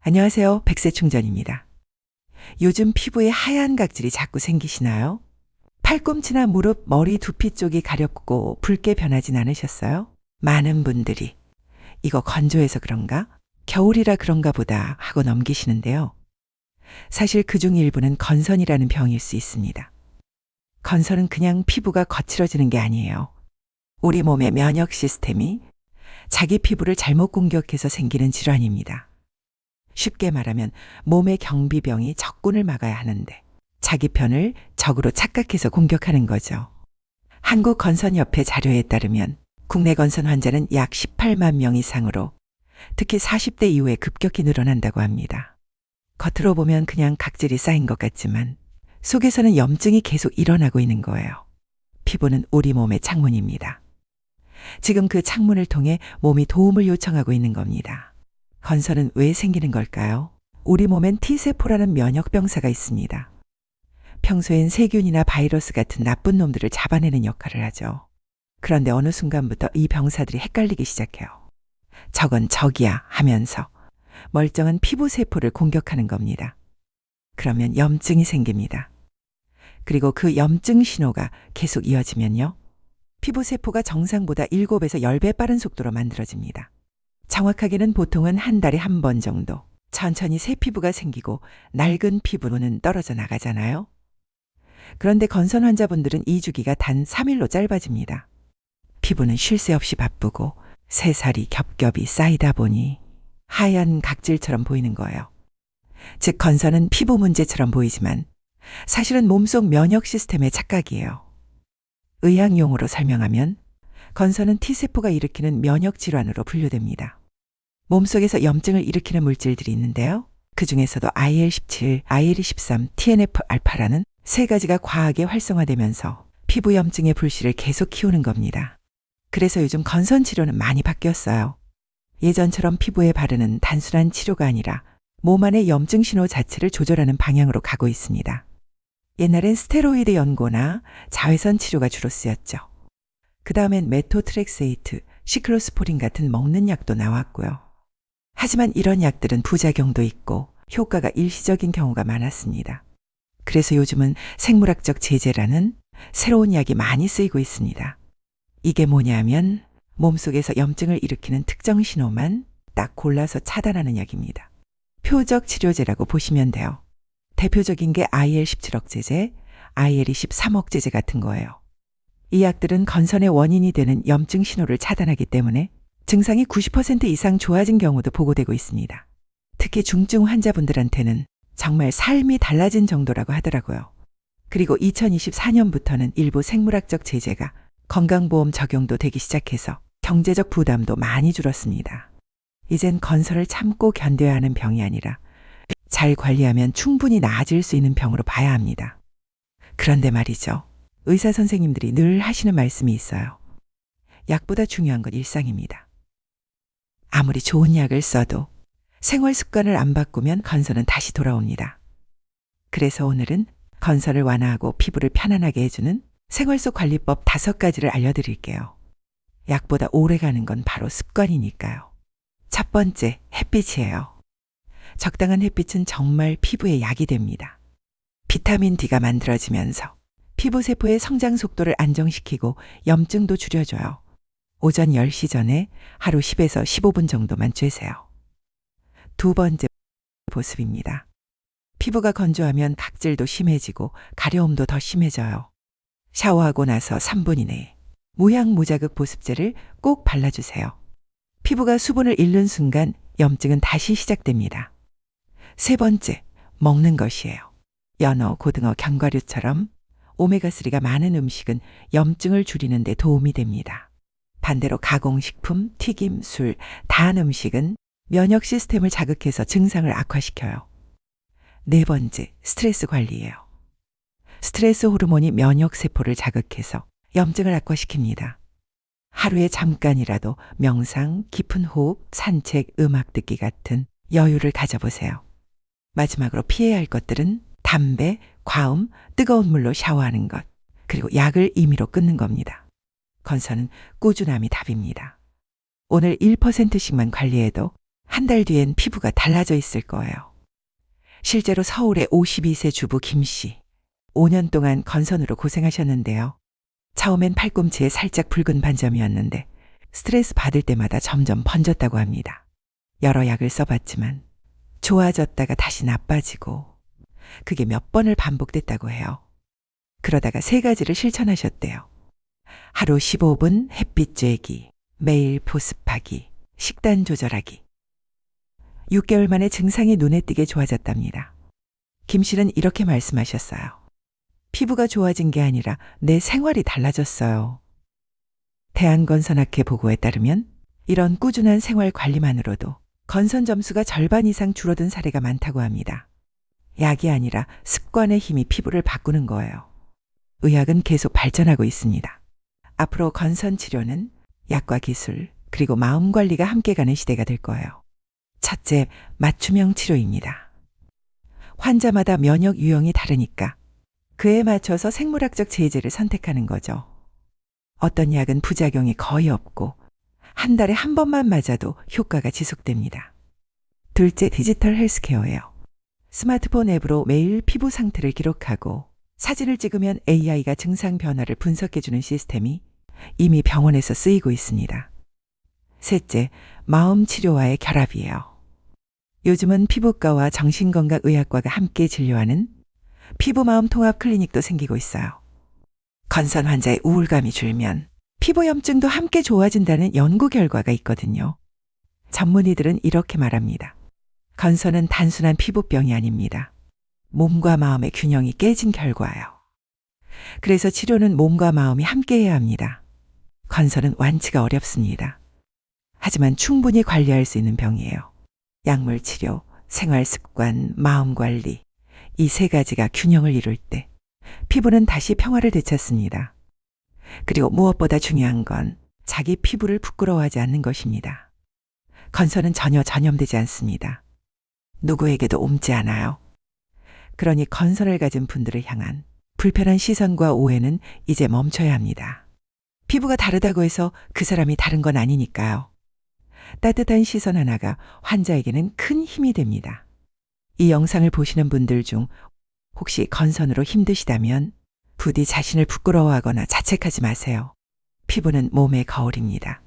안녕하세요. 백세충전입니다. 요즘 피부에 하얀 각질이 자꾸 생기시나요? 팔꿈치나 무릎, 머리, 두피 쪽이 가렵고 붉게 변하진 않으셨어요? 많은 분들이 이거 건조해서 그런가? 겨울이라 그런가 보다 하고 넘기시는데요. 사실 그중 일부는 건선이라는 병일 수 있습니다. 건선은 그냥 피부가 거칠어지는 게 아니에요. 우리 몸의 면역 시스템이 자기 피부를 잘못 공격해서 생기는 질환입니다. 쉽게 말하면 몸의 경비병이 적군을 막아야 하는데 자기 편을 적으로 착각해서 공격하는 거죠. 한국건선협회 자료에 따르면 국내 건선 환자는 약 18만 명 이상으로 특히 40대 이후에 급격히 늘어난다고 합니다. 겉으로 보면 그냥 각질이 쌓인 것 같지만 속에서는 염증이 계속 일어나고 있는 거예요. 피부는 우리 몸의 창문입니다. 지금 그 창문을 통해 몸이 도움을 요청하고 있는 겁니다. 건선은 왜 생기는 걸까요? 우리 몸엔 T세포라는 면역병사가 있습니다. 평소엔 세균이나 바이러스 같은 나쁜 놈들을 잡아내는 역할을 하죠. 그런데 어느 순간부터 이 병사들이 헷갈리기 시작해요. 저건 적이야 하면서 멀쩡한 피부세포를 공격하는 겁니다. 그러면 염증이 생깁니다. 그리고 그 염증 신호가 계속 이어지면요. 피부세포가 정상보다 7에서 10배 빠른 속도로 만들어집니다. 정확하게는 보통은 한 달에 한 번 정도. 천천히 새 피부가 생기고 낡은 피부로는 떨어져 나가잖아요. 그런데 건선 환자분들은 이 주기가 단 3일로 짧아집니다. 피부는 쉴 새 없이 바쁘고 새살이 겹겹이 쌓이다 보니 하얀 각질처럼 보이는 거예요. 즉 건선은 피부 문제처럼 보이지만 사실은 몸속 면역 시스템의 착각이에요. 의학 용어로 설명하면 건선은 T세포가 일으키는 면역 질환으로 분류됩니다. 몸속에서 염증을 일으키는 물질들이 있는데요. 그 중에서도 IL-17, IL-23, TNF-알파라는 세 가지가 과하게 활성화되면서 피부 염증의 불씨를 계속 키우는 겁니다. 그래서 요즘 건선 치료는 많이 바뀌었어요. 예전처럼 피부에 바르는 단순한 치료가 아니라 몸 안의 염증 신호 자체를 조절하는 방향으로 가고 있습니다. 옛날엔 스테로이드 연고나 자외선 치료가 주로 쓰였죠. 그 다음엔 메토트렉세이트, 시클로스포린 같은 먹는 약도 나왔고요. 하지만 이런 약들은 부작용도 있고 효과가 일시적인 경우가 많았습니다. 그래서 요즘은 생물학적 제재라는 새로운 약이 많이 쓰이고 있습니다. 이게 뭐냐면 몸속에서 염증을 일으키는 특정 신호만 딱 골라서 차단하는 약입니다. 표적 치료제라고 보시면 돼요. 대표적인 게 IL-17 억제제, IL-23 억제제 같은 거예요. 이 약들은 건선의 원인이 되는 염증 신호를 차단하기 때문에 증상이 90% 이상 좋아진 경우도 보고되고 있습니다. 특히 중증 환자분들한테는 정말 삶이 달라진 정도라고 하더라고요. 그리고 2024년부터는 일부 생물학적 제재가 건강보험 적용도 되기 시작해서 경제적 부담도 많이 줄었습니다. 이젠 건선을 참고 견뎌야 하는 병이 아니라 잘 관리하면 충분히 나아질 수 있는 병으로 봐야 합니다. 그런데 말이죠. 의사 선생님들이 늘 하시는 말씀이 있어요. 약보다 중요한 건 일상입니다. 아무리 좋은 약을 써도 생활 습관을 안 바꾸면 건선은 다시 돌아옵니다. 그래서 오늘은 건선을 완화하고 피부를 편안하게 해주는 생활 속 관리법 5가지를 알려드릴게요. 약보다 오래 가는 건 바로 습관이니까요. 첫 번째, 햇빛이에요. 적당한 햇빛은 정말 피부에 약이 됩니다. 비타민 D가 만들어지면서 피부 세포의 성장 속도를 안정시키고 염증도 줄여줘요. 오전 10시 전에 하루 10에서 15분 정도만 쬐세요. 두 번째 보습입니다. 피부가 건조하면 각질도 심해지고 가려움도 더 심해져요. 샤워하고 나서 3분 이내에 무향무자극 보습제를 꼭 발라주세요. 피부가 수분을 잃는 순간 염증은 다시 시작됩니다. 세 번째, 먹는 것이에요. 연어, 고등어, 견과류처럼 오메가3가 많은 음식은 염증을 줄이는 데 도움이 됩니다. 반대로 가공식품, 튀김, 술, 단 음식은 면역 시스템을 자극해서 증상을 악화시켜요. 네 번째, 스트레스 관리예요. 스트레스 호르몬이 면역 세포를 자극해서 염증을 악화시킵니다. 하루에 잠깐이라도 명상, 깊은 호흡, 산책, 음악 듣기 같은 여유를 가져보세요. 마지막으로 피해야 할 것들은 담배, 과음, 뜨거운 물로 샤워하는 것, 그리고 약을 임의로 끊는 겁니다. 건선은 꾸준함이 답입니다. 오늘 1%씩만 관리해도 한 달 뒤엔 피부가 달라져 있을 거예요. 실제로 서울의 52세 주부 김 씨. 5년 동안 건선으로 고생하셨는데요. 처음엔 팔꿈치에 살짝 붉은 반점이었는데 스트레스 받을 때마다 점점 번졌다고 합니다. 여러 약을 써봤지만 좋아졌다가 다시 나빠지고 그게 몇 번을 반복됐다고 해요. 그러다가 3가지를 실천하셨대요. 하루 15분 햇빛 쬐기, 매일 보습하기, 식단 조절하기. 6개월 만에 증상이 눈에 띄게 좋아졌답니다. 김 씨는 이렇게 말씀하셨어요. 피부가 좋아진 게 아니라 내 생활이 달라졌어요. 대한건선학회 보고에 따르면 이런 꾸준한 생활 관리만으로도 건선 점수가 절반 이상 줄어든 사례가 많다고 합니다. 약이 아니라 습관의 힘이 피부를 바꾸는 거예요. 의학은 계속 발전하고 있습니다. 앞으로 건선 치료는 약과 기술 그리고 마음 관리가 함께 가는 시대가 될 거예요. 첫째, 맞춤형 치료입니다. 환자마다 면역 유형이 다르니까 그에 맞춰서 생물학적 제재를 선택하는 거죠. 어떤 약은 부작용이 거의 없고 한 달에 한 번만 맞아도 효과가 지속됩니다. 둘째, 디지털 헬스케어예요. 스마트폰 앱으로 매일 피부 상태를 기록하고 사진을 찍으면 AI가 증상 변화를 분석해주는 시스템이 이미 병원에서 쓰이고 있습니다. 셋째, 마음 치료와의 결합이에요. 요즘은 피부과와 정신건강의학과가 함께 진료하는 피부마음 통합 클리닉도 생기고 있어요. 건선 환자의 우울감이 줄면 피부염증도 함께 좋아진다는 연구 결과가 있거든요. 전문의들은 이렇게 말합니다. 건선은 단순한 피부병이 아닙니다. 몸과 마음의 균형이 깨진 결과예요. 그래서 치료는 몸과 마음이 함께 해야 합니다. 건선은 완치가 어렵습니다. 하지만 충분히 관리할 수 있는 병이에요. 약물 치료, 생활 습관, 마음 관리, 이 3가지가 균형을 이룰 때 피부는 다시 평화를 되찾습니다. 그리고 무엇보다 중요한 건 자기 피부를 부끄러워하지 않는 것입니다. 건선은 전혀 전염되지 않습니다. 누구에게도 옮지 않아요. 그러니 건선을 가진 분들을 향한 불편한 시선과 오해는 이제 멈춰야 합니다. 피부가 다르다고 해서 그 사람이 다른 건 아니니까요. 따뜻한 시선 하나가 환자에게는 큰 힘이 됩니다. 이 영상을 보시는 분들 중 혹시 건선으로 힘드시다면 부디 자신을 부끄러워하거나 자책하지 마세요. 피부는 몸의 거울입니다.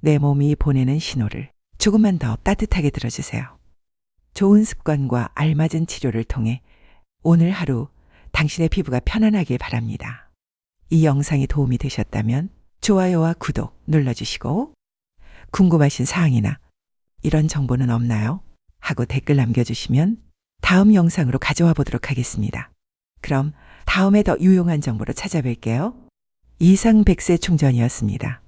내 몸이 보내는 신호를 조금만 더 따뜻하게 들어주세요. 좋은 습관과 알맞은 치료를 통해 오늘 하루 당신의 피부가 편안하길 바랍니다. 이 영상이 도움이 되셨다면 좋아요와 구독 눌러주시고 궁금하신 사항이나 이런 정보는 없나요? 하고 댓글 남겨주시면 다음 영상으로 가져와 보도록 하겠습니다. 그럼 다음에 더 유용한 정보로 찾아뵐게요. 이상 100세 충전이었습니다.